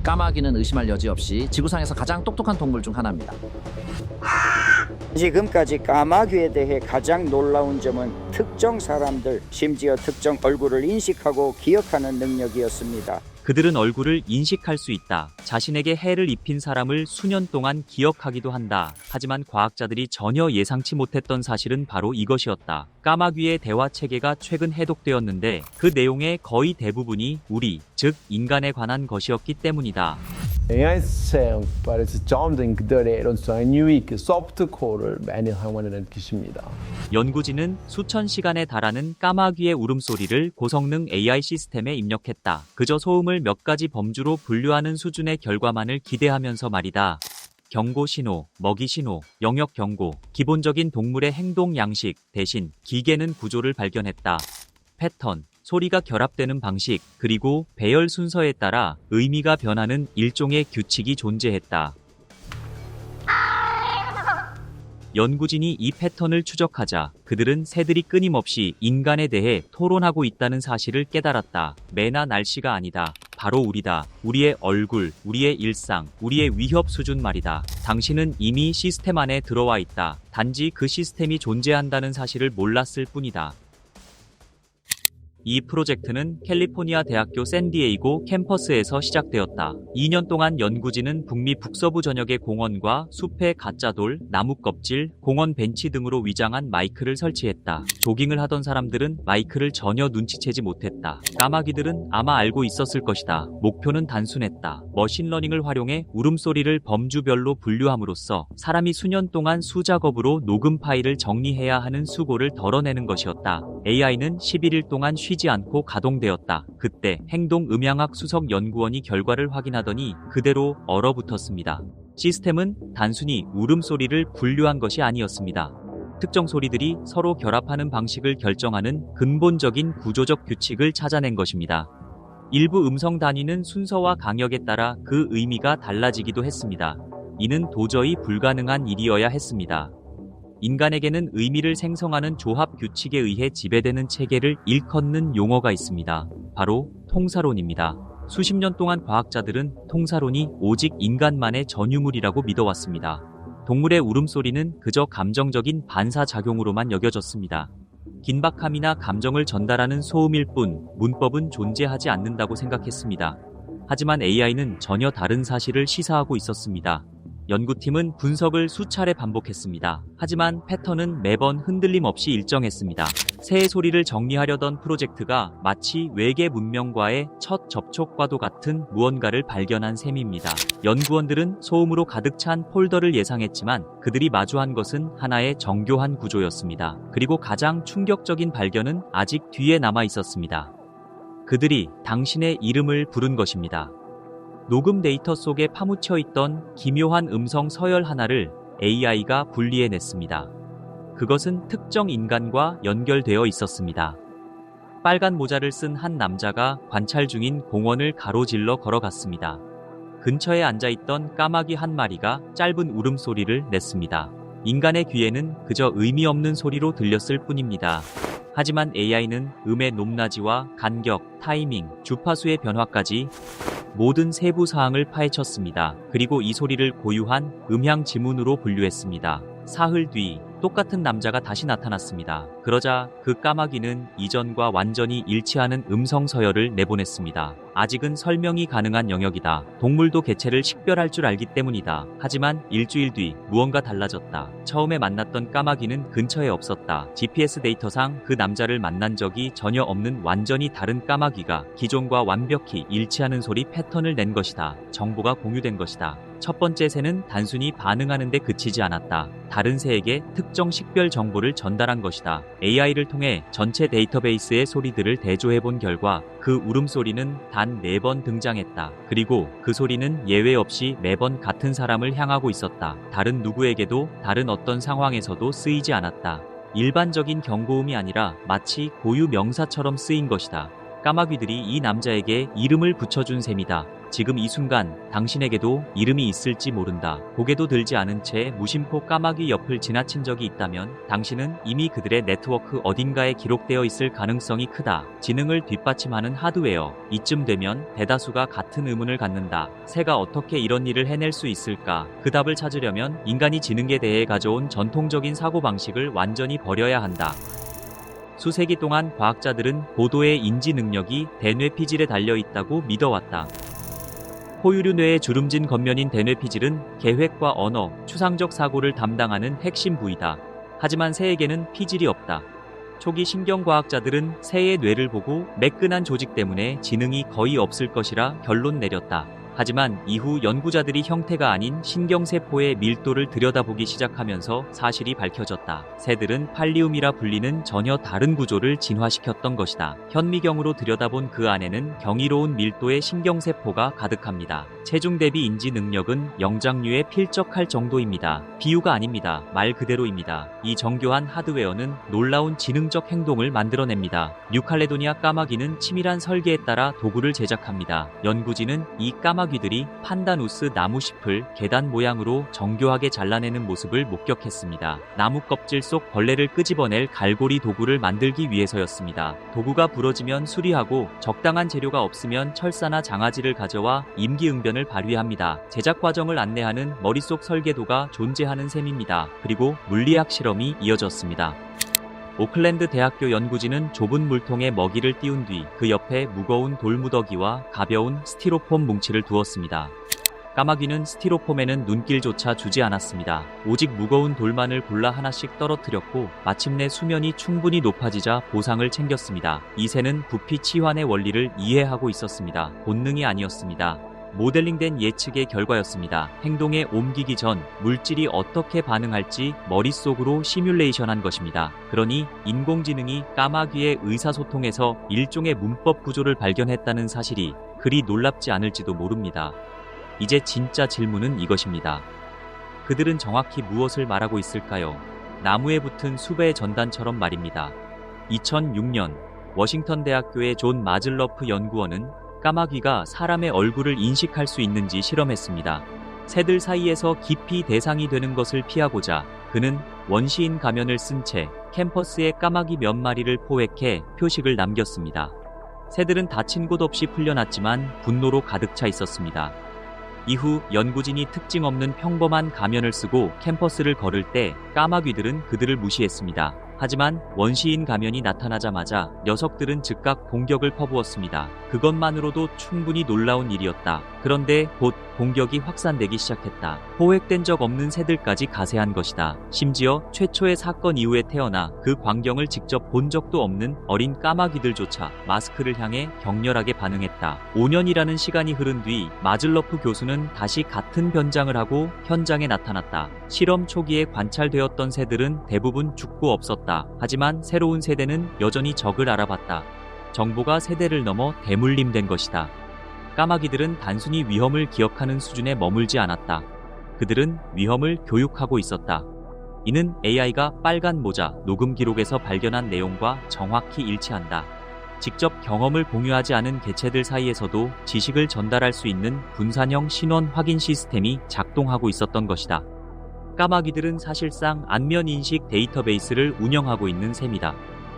까마귀는 의심할 여지 없이 지구상에서 가장 똑똑한 동물 중 하나입니다. 지금까지 까마귀에 대해 가장 놀라운 점은 특정 사람들, 심지어 특정 얼굴을 인식하고 기억하는 능력이었습니다. 그들은 얼굴을 인식할 수 있다. 자신에게 해를 입힌 사람을 수년 동안 기억하기도 한다. 하지만 과학자들이 전혀 예상치 못했던 사실은 바로 이것이었다. 까마귀의 대화 체계가 최근 해독되었는데 그 내용의 거의 대부분이 우리, 즉 인간에 관한 것이었기 때문이다. AI성 발에서 점등 그들의 이런 유익 소프트코어를 많이 사용하는 것입니다. 연구진은 수천 시간에 달하는 까마귀의 울음소리를 고성능 AI 시스템에 입력했다. 그저 소음을 몇 가지 범주로 분류하는 수준의 결과만을 기대하면서 말이다. 경고 신호, 먹이 신호, 영역 경고, 기본적인 동물의 행동 양식 대신 기계는 구조를 발견했다. 패턴, 소리가 결합되는 방식, 그리고 배열 순서에 따라 의미가 변하는 일종의 규칙이 존재했다. 연구진이 이 패턴을 추적하자 그들은 새들이 끊임없이 인간에 대해 토론하고 있다는 사실을 깨달았다. 매나 날씨가 아니다. 바로 우리다. 우리의 얼굴, 우리의 일상, 우리의 위협 수준 말이다. 당신은 이미 시스템 안에 들어와 있다. 단지 그 시스템이 존재한다는 사실을 몰랐을 뿐이다. 이 프로젝트는 캘리포니아 대학교 샌디에이고 캠퍼스에서 시작되었다. 2년 동안 연구진은 북미 북서부 전역의 공원과 숲의 가짜돌, 나무 껍질, 공원 벤치 등으로 위장한 마이크를 설치했다. 조깅을 하던 사람들은 마이크를 전혀 눈치채지 못했다. 까마귀들은 아마 알고 있었을 것이다. 목표는 단순했다. 머신러닝을 활용해 울음소리를 범주별로 분류함으로써 사람이 수년 동안 수작업으로 녹음 파일을 정리해야 하는 수고를 덜어내는 것이었다. AI는 11일 동안 쉬지 않고 가동되었다. 그때 행동 음향학 수석 연구원이 결과를 확인하더니 그대로 얼어붙었습니다. 시스템은 단순히 울음소리를 분류한 것이 아니었습니다. 특정 소리들이 서로 결합하는 방식을 결정하는 근본적인 구조적 규칙을 찾아낸 것입니다. 일부 음성 단위는 순서와 강역에 따라 그 의미가 달라지기도 했습니다. 이는 도저히 불가능한 일이어야 했습니다. 인간에게는 의미를 생성하는 조합 규칙에 의해 지배되는 체계를 일컫는 용어가 있습니다. 바로 통사론입니다. 수십 년 동안 과학자들은 통사론이 오직 인간만의 전유물이라고 믿어왔습니다. 동물의 울음소리는 그저 감정적인 반사작용으로만 여겨졌습니다. 긴박함이나 감정을 전달하는 소음일 뿐 문법은 존재하지 않는다고 생각했습니다. 하지만 AI는 전혀 다른 사실을 시사하고 있었습니다. 연구팀은 분석을 수차례 반복했습니다. 하지만 패턴은 매번 흔들림 없이 일정했습니다. 새의 소리를 정리하려던 프로젝트가 마치 외계 문명과의 첫 접촉과도 같은 무언가를 발견한 셈입니다. 연구원들은 소음으로 가득 찬 폴더를 예상했지만 그들이 마주한 것은 하나의 정교한 구조였습니다. 그리고 가장 충격적인 발견은 아직 뒤에 남아 있었습니다. 그들이 당신의 이름을 부른 것입니다. 녹음 데이터 속에 파묻혀 있던 기묘한 음성 서열 하나를 AI가 분리해냈습니다. 그것은 특정 인간과 연결되어 있었습니다. 빨간 모자를 쓴 한 남자가 관찰 중인 공원을 가로질러 걸어갔습니다. 근처에 앉아있던 까마귀 한 마리가 짧은 울음소리를 냈습니다. 인간의 귀에는 그저 의미 없는 소리로 들렸을 뿐입니다. 하지만 AI는 음의 높낮이와 간격, 타이밍, 주파수의 변화까지 모든 세부 사항을 파헤쳤습니다. 그리고 이 소리를 고유한 음향 지문으로 분류했습니다. 사흘 뒤 똑같은 남자가 다시 나타났습니다. 그러자 그 까마귀는 이전과 완전히 일치하는 음성 서열을 내보냈습니다. 아직은 설명이 가능한 영역이다. 동물도 개체를 식별할 줄 알기 때문이다. 하지만 일주일 뒤 무언가 달라졌다. 처음에 만났던 까마귀는 근처에 없었다. GPS 데이터상 그 남자를 만난 적이 전혀 없는 완전히 다른 까마귀가 기존과 완벽히 일치하는 소리 패턴을 낸 것이다. 정보가 공유된 것이다. 첫 번째 새는 단순히 반응하는 데 그치지 않았다. 다른 새에게 특정 식별 정보를 전달한 것이다. AI를 통해 전체 데이터베이스의 소리들을 대조해본 결과 그 울음소리는 단 4번 등장했다. 그리고 그 소리는 예외 없이 매번 같은 사람을 향하고 있었다. 다른 누구에게도 다른 어떤 상황에서도 쓰이지 않았다. 일반적인 경고음이 아니라 마치 고유 명사처럼 쓰인 것이다. 까마귀들이 이 남자에게 이름을 붙여준 셈이다. 지금 이 순간 당신에게도 이름이 있을지 모른다. 고개도 들지 않은 채 무심코 까마귀 옆을 지나친 적이 있다면 당신은 이미 그들의 네트워크 어딘가에 기록되어 있을 가능성이 크다. 지능을 뒷받침하는 하드웨어. 이쯤 되면 대다수가 같은 의문을 갖는다. 새가 어떻게 이런 일을 해낼 수 있을까? 그 답을 찾으려면 인간이 지능에 대해 가져온 전통적인 사고방식을 완전히 버려야 한다. 수세기 동안 과학자들은 고도의 인지 능력이 대뇌피질에 달려 있다고 믿어왔다. 포유류 뇌의 주름진 겉면인 대뇌피질은 계획과 언어, 추상적 사고를 담당하는 핵심 부위다. 하지만 새에게는 피질이 없다. 초기 신경과학자들은 새의 뇌를 보고 매끈한 조직 때문에 지능이 거의 없을 것이라 결론 내렸다. 하지만 이후 연구자들이 형태가 아닌 신경세포의 밀도를 들여다보기 시작하면서 사실이 밝혀졌다. 새들은 팔리움이라 불리는 전혀 다른 구조를 진화시켰던 것이다. 현미경으로 들여다본 그 안에는 경이로운 밀도의 신경세포가 가득합니다. 체중 대비 인지 능력은 영장류에 필적할 정도입니다. 비유가 아닙니다. 말 그대로입니다. 이 정교한 하드웨어는 놀라운 지능적 행동을 만들어냅니다. 뉴칼레도니아 까마귀는 치밀한 설계에 따라 도구를 제작합니다. 연구진은 이 까마귀들이 판다누스 나무잎을 계단 모양으로 정교하게 잘라내는 모습을 목격했습니다. 나무 껍질 속 벌레를 끄집어낼 갈고리 도구를 만들기 위해서였습니다. 도구가 부러지면 수리하고 적당한 재료가 없으면 철사나 장아지를 가져와 임기응변을 발휘합니다. 제작 과정을 안내하는 머릿속 설계도가 존재하는 셈입니다. 그리고 물리학 실험이 이어졌습니다. 오클랜드 대학교 연구진은 좁은 물통에 먹이를 띄운 뒤 그 옆에 무거운 돌무더기와 가벼운 스티로폼 뭉치를 두었습니다. 까마귀는 스티로폼에는 눈길조차 주지 않았습니다. 오직 무거운 돌만을 골라 하나씩 떨어뜨렸고 마침내 수면이 충분히 높아지자 보상을 챙겼습니다. 이 새는 부피 치환의 원리를 이해하고 있었습니다. 본능이 아니었습니다. 모델링된 예측의 결과였습니다. 행동에 옮기기 전 물질이 어떻게 반응할지 머릿속으로 시뮬레이션한 것입니다. 그러니 인공지능이 까마귀의 의사소통에서 일종의 문법 구조를 발견했다는 사실이 그리 놀랍지 않을지도 모릅니다. 이제 진짜 질문은 이것입니다. 그들은 정확히 무엇을 말하고 있을까요? 나무에 붙은 수배의 전단처럼 말입니다. 2006년 워싱턴 대학교의 존 마즐러프 연구원은 까마귀가 사람의 얼굴을 인식할 수 있는지 실험했습니다. 새들 사이에서 깊이 대상이 되는 것을 피하고자 그는 원시인 가면을 쓴 채 캠퍼스에 까마귀 몇 마리를 포획해 표식을 남겼습니다. 새들은 다친 곳 없이 풀려났지만 분노로 가득 차 있었습니다. 이후 연구진이 특징 없는 평범한 가면을 쓰고 캠퍼스를 걸을 때 까마귀들은 그들을 무시했습니다. 하지만 원시인 가면이 나타나자마자 녀석들은 즉각 공격을 퍼부었습니다. 그것만으로도 충분히 놀라운 일이었다. 그런데 곧 공격이 확산되기 시작했다. 포획된 적 없는 새들까지 가세한 것이다. 심지어 최초의 사건 이후에 태어나 그 광경을 직접 본 적도 없는 어린 까마귀들조차 마스크를 향해 격렬하게 반응했다. 5년이라는 시간이 흐른 뒤 마즐러프 교수는 다시 같은 변장을 하고 현장에 나타났다. 실험 초기에 관찰되었던 새들은 대부분 죽고 없었다. 하지만 새로운 세대는 여전히 적을 알아봤다. 정보가 세대를 넘어 대물림된 것이다. 까마귀들은 단순히 위험을 기억하는 수준에 머물지 않았다. 그들은 위험을 교육하고 있었다. 이는 AI가 빨간 모자 녹음 기록에서 발견한 내용과 정확히 일치한다. 직접 경험을 공유하지 않은 개체들 사이에서도 지식을 전달할 수 있는 분산형 신원 확인 시스템이 작동하고 있었던 것이다. 까마귀들은 사실상 안면 인식 데이터베이스를 운영하고 있는 셈이다.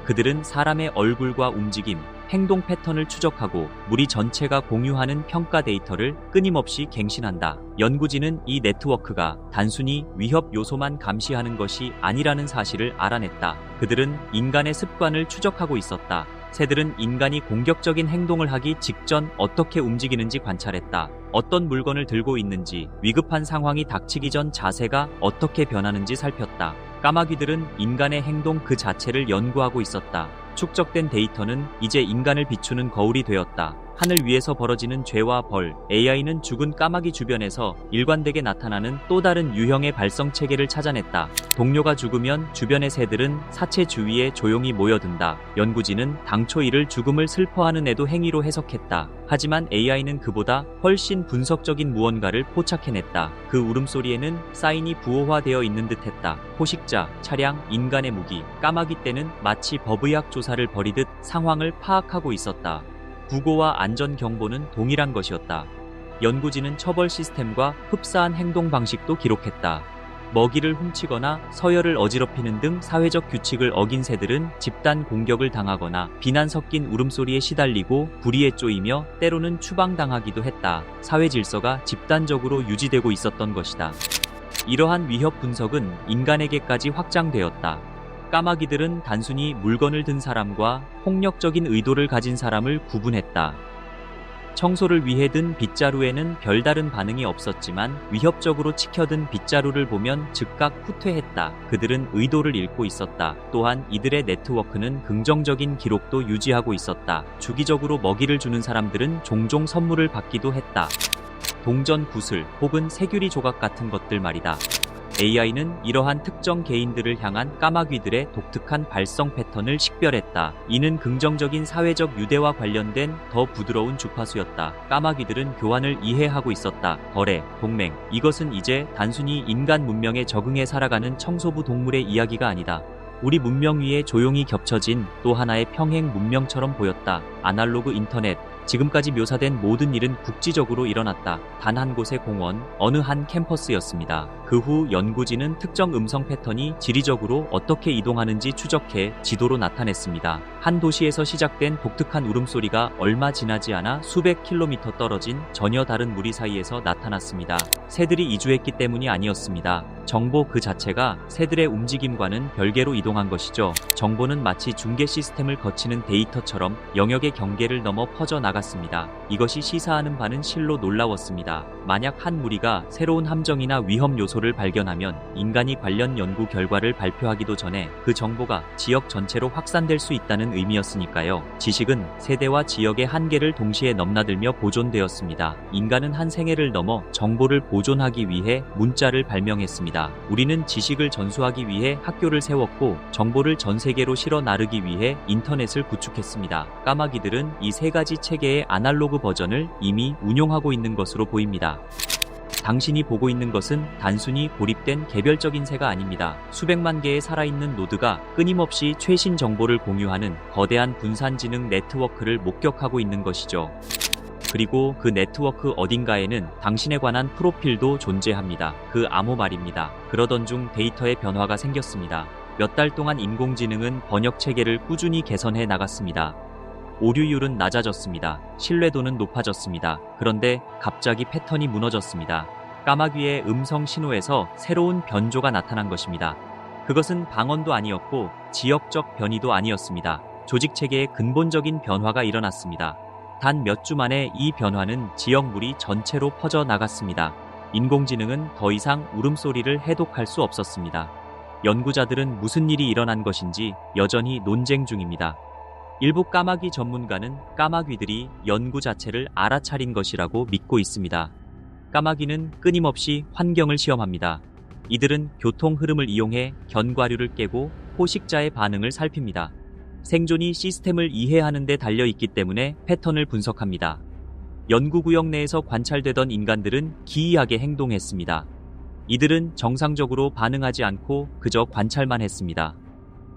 그들은 사람의 얼굴과 움직임, 행동 패턴을 추적하고 무리 전체가 공유하는 평가 데이터를 끊임없이 갱신한다. 연구진은 이 네트워크가 단순히 위협 요소만 감시하는 것이 아니라는 사실을 알아냈다. 그들은 인간의 습관을 추적하고 있었다. 새들은 인간이 공격적인 행동을 하기 직전 어떻게 움직이는지 관찰했다. 어떤 물건을 들고 있는지, 위급한 상황이 닥치기 전 자세가 어떻게 변하는지 살폈다. 까마귀들은 인간의 행동 그 자체를 연구하고 있었다. 축적된 데이터는 이제 인간을 비추는 거울이 되었다. 하늘 위에서 벌어지는 죄와 벌, AI는 죽은 까마귀 주변에서 일관되게 나타나는 또 다른 유형의 발성 체계를 찾아냈다. 동료가 죽으면 주변의 새들은 사체 주위에 조용히 모여든다. 연구진은 당초 이를 죽음을 슬퍼하는 애도 행위로 해석했다. 하지만 AI는 그보다 훨씬 분석적인 무언가를 포착해냈다. 그 울음소리에는 사인이 부호화되어 있는 듯했다. 포식자, 차량, 인간의 무기, 까마귀 떼는 마치 법의학 조사를 벌이듯 상황을 파악하고 있었다. 부고와 안전 경보는 동일한 것이었다. 연구진은 처벌 시스템과 흡사한 행동 방식도 기록했다. 먹이를 훔치거나 서열을 어지럽히는 등 사회적 규칙을 어긴 새들은 집단 공격을 당하거나 비난 섞인 울음소리에 시달리고 불의에 쪼이며 때로는 추방당하기도 했다. 사회 질서가 집단적으로 유지되고 있었던 것이다. 이러한 위협 분석은 인간에게까지 확장되었다. 까마귀들은 단순히 물건을 든 사람과 폭력적인 의도를 가진 사람을 구분했다. 청소를 위해 든 빗자루에는 별다른 반응이 없었지만 위협적으로 치켜든 빗자루를 보면 즉각 후퇴했다. 그들은 의도를 읽고 있었다. 또한 이들의 네트워크는 긍정적인 기록도 유지하고 있었다. 주기적으로 먹이를 주는 사람들은 종종 선물을 받기도 했다. 동전 구슬 혹은 세균이 조각 같은 것들 말이다. AI는 이러한 특정 개인들을 향한 까마귀들의 독특한 발성 패턴을 식별했다. 이는 긍정적인 사회적 유대와 관련된 더 부드러운 주파수였다. 까마귀들은 교환을 이해하고 있었다. 거래, 동맹. 이것은 이제 단순히 인간 문명에 적응해 살아가는 청소부 동물의 이야기가 아니다. 우리 문명 위에 조용히 겹쳐진 또 하나의 평행 문명처럼 보였다. 아날로그 인터넷. 지금까지 묘사된 모든 일은 국지적으로 일어났다. 단 한 곳의 공원, 어느 한 캠퍼스였습니다. 그 후 연구진은 특정 음성 패턴이 지리적으로 어떻게 이동하는지 추적해 지도로 나타냈습니다. 한 도시에서 시작된 독특한 울음소리가 얼마 지나지 않아 수백 킬로미터 떨어진 전혀 다른 무리 사이에서 나타났습니다. 새들이 이주했기 때문이 아니었습니다. 정보 그 자체가 새들의 움직임과는 별개로 이동한 것이죠. 정보는 마치 중계 시스템을 거치는 데이터처럼 영역의 경계를 넘어 퍼져나갔습니다. 이것이 시사하는 바는 실로 놀라웠습니다. 만약 한 무리가 새로운 함정이나 위험 요소를 발견하면 인간이 관련 연구 결과를 발표하기도 전에 그 정보가 지역 전체로 확산될 수 있다는 의미였으니까요. 지식은 세대와 지역의 한계를 동시에 넘나들며 보존되었습니다. 인간은 한 생애를 넘어 정보를 보존하기 위해 문자를 발명했습니다. 우리는 지식을 전수하기 위해 학교를 세웠고 정보를 전 세계로 실어 나르기 위해 인터넷을 구축했습니다. 까마귀들은 이 세 가지 체계의 아날로그 버전을 이미 운용하고 있는 것으로 보입니다. 당신이 보고 있는 것은 단순히 고립된 개별적인 새가 아닙니다. 수백만 개의 살아있는 노드가 끊임없이 최신 정보를 공유하는 거대한 분산지능 네트워크를 목격하고 있는 것이죠. 그리고 그 네트워크 어딘가에는 당신에 관한 프로필도 존재합니다. 그 암호 말입니다. 그러던 중 데이터의 변화가 생겼습니다. 몇 달 동안 인공지능은 번역 체계를 꾸준히 개선해 나갔습니다. 오류율은 낮아졌습니다. 신뢰도는 높아졌습니다. 그런데 갑자기 패턴이 무너졌습니다. 까마귀의 음성 신호에서 새로운 변조가 나타난 것입니다. 그것은 방언도 아니었고 지역적 변이도 아니었습니다. 조직 체계의 근본적인 변화가 일어났습니다. 단 몇 주 만에 이 변화는 지역 무리 전체로 퍼져 나갔습니다. 인공지능은 더 이상 울음소리를 해독할 수 없었습니다. 연구자들은 무슨 일이 일어난 것인지 여전히 논쟁 중입니다. 일부 까마귀 전문가는 까마귀들이 연구 자체를 알아차린 것이라고 믿고 있습니다. 까마귀는 끊임없이 환경을 시험합니다. 이들은 교통 흐름을 이용해 견과류를 깨고 포식자의 반응을 살핍니다. 생존이 시스템을 이해하는 데 달려있기 때문에 패턴을 분석합니다. 연구구역 내에서 관찰되던 인간들은 기이하게 행동했습니다. 이들은 정상적으로 반응하지 않고 그저 관찰만 했습니다.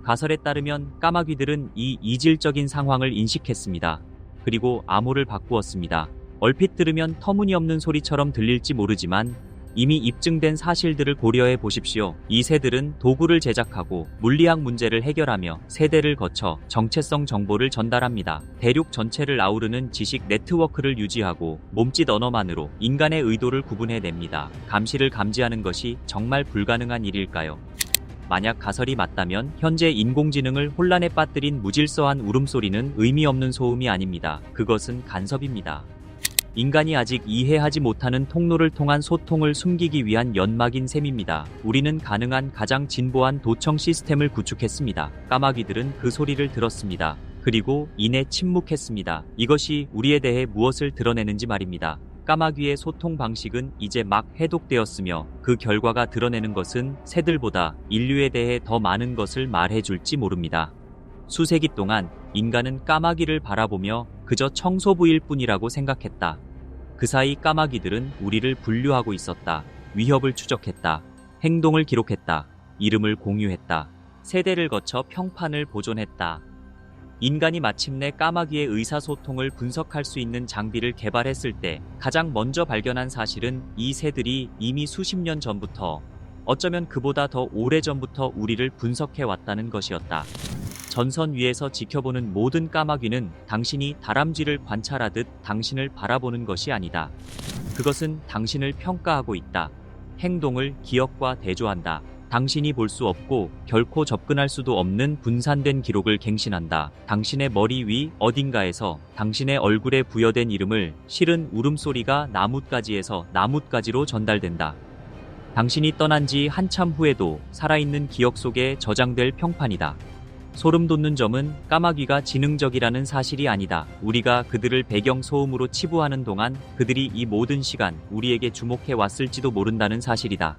가설에 따르면 까마귀들은 이 이질적인 상황을 인식했습니다. 그리고 암호를 바꾸었습니다. 얼핏 들으면 터무니없는 소리처럼 들릴지 모르지만 이미 입증된 사실들을 고려해 보십시오. 이 새들은 도구를 제작하고 물리학 문제를 해결하며 세대를 거쳐 정체성 정보를 전달합니다. 대륙 전체를 아우르는 지식 네트워크를 유지하고 몸짓 언어만으로 인간의 의도를 구분해냅니다. 감시를 감지하는 것이 정말 불가능한 일일까요? 만약 가설이 맞다면 현재 인공지능을 혼란에 빠뜨린 무질서한 울음소리는 의미 없는 소음이 아닙니다. 그것은 간섭입니다. 인간이 아직 이해하지 못하는 통로를 통한 소통을 숨기기 위한 연막인 셈입니다. 우리는 가능한 가장 진보한 도청 시스템을 구축했습니다. 까마귀들은 그 소리를 들었습니다. 그리고 이내 침묵했습니다. 이것이 우리에 대해 무엇을 드러내는지 말입니다. 까마귀의 소통 방식은 이제 막 해독되었으며 그 결과가 드러내는 것은 새들보다 인류에 대해 더 많은 것을 말해줄지 모릅니다. 수세기 동안 인간은 까마귀를 바라보며 그저 청소부일 뿐이라고 생각했다. 그 사이 까마귀들은 우리를 분류하고 있었다. 위협을 추적했다. 행동을 기록했다. 이름을 공유했다. 세대를 거쳐 평판을 보존했다. 인간이 마침내 까마귀의 의사소통을 분석할 수 있는 장비를 개발했을 때 가장 먼저 발견한 사실은 이 새들이 이미 수십 년 전부터, 어쩌면 그보다 더 오래전부터 우리를 분석해 왔다는 것이었다. 전선 위에서 지켜보는 모든 까마귀는 당신이 다람쥐를 관찰하듯 당신을 바라보는 것이 아니다. 그것은 당신을 평가하고 있다. 행동을 기억과 대조한다. 당신이 볼 수 없고 결코 접근할 수도 없는 분산된 기록을 갱신한다. 당신의 머리 위 어딘가에서 당신의 얼굴에 부여된 이름을 실은 울음소리가 나뭇가지에서 나뭇가지로 전달된다. 당신이 떠난 지 한참 후에도 살아있는 기억 속에 저장될 평판이다. 소름 돋는 점은 까마귀가 지능적이라는 사실이 아니다. 우리가 그들을 배경 소음으로 치부하는 동안 그들이 이 모든 시간 우리에게 주목해 왔을지도 모른다는 사실이다.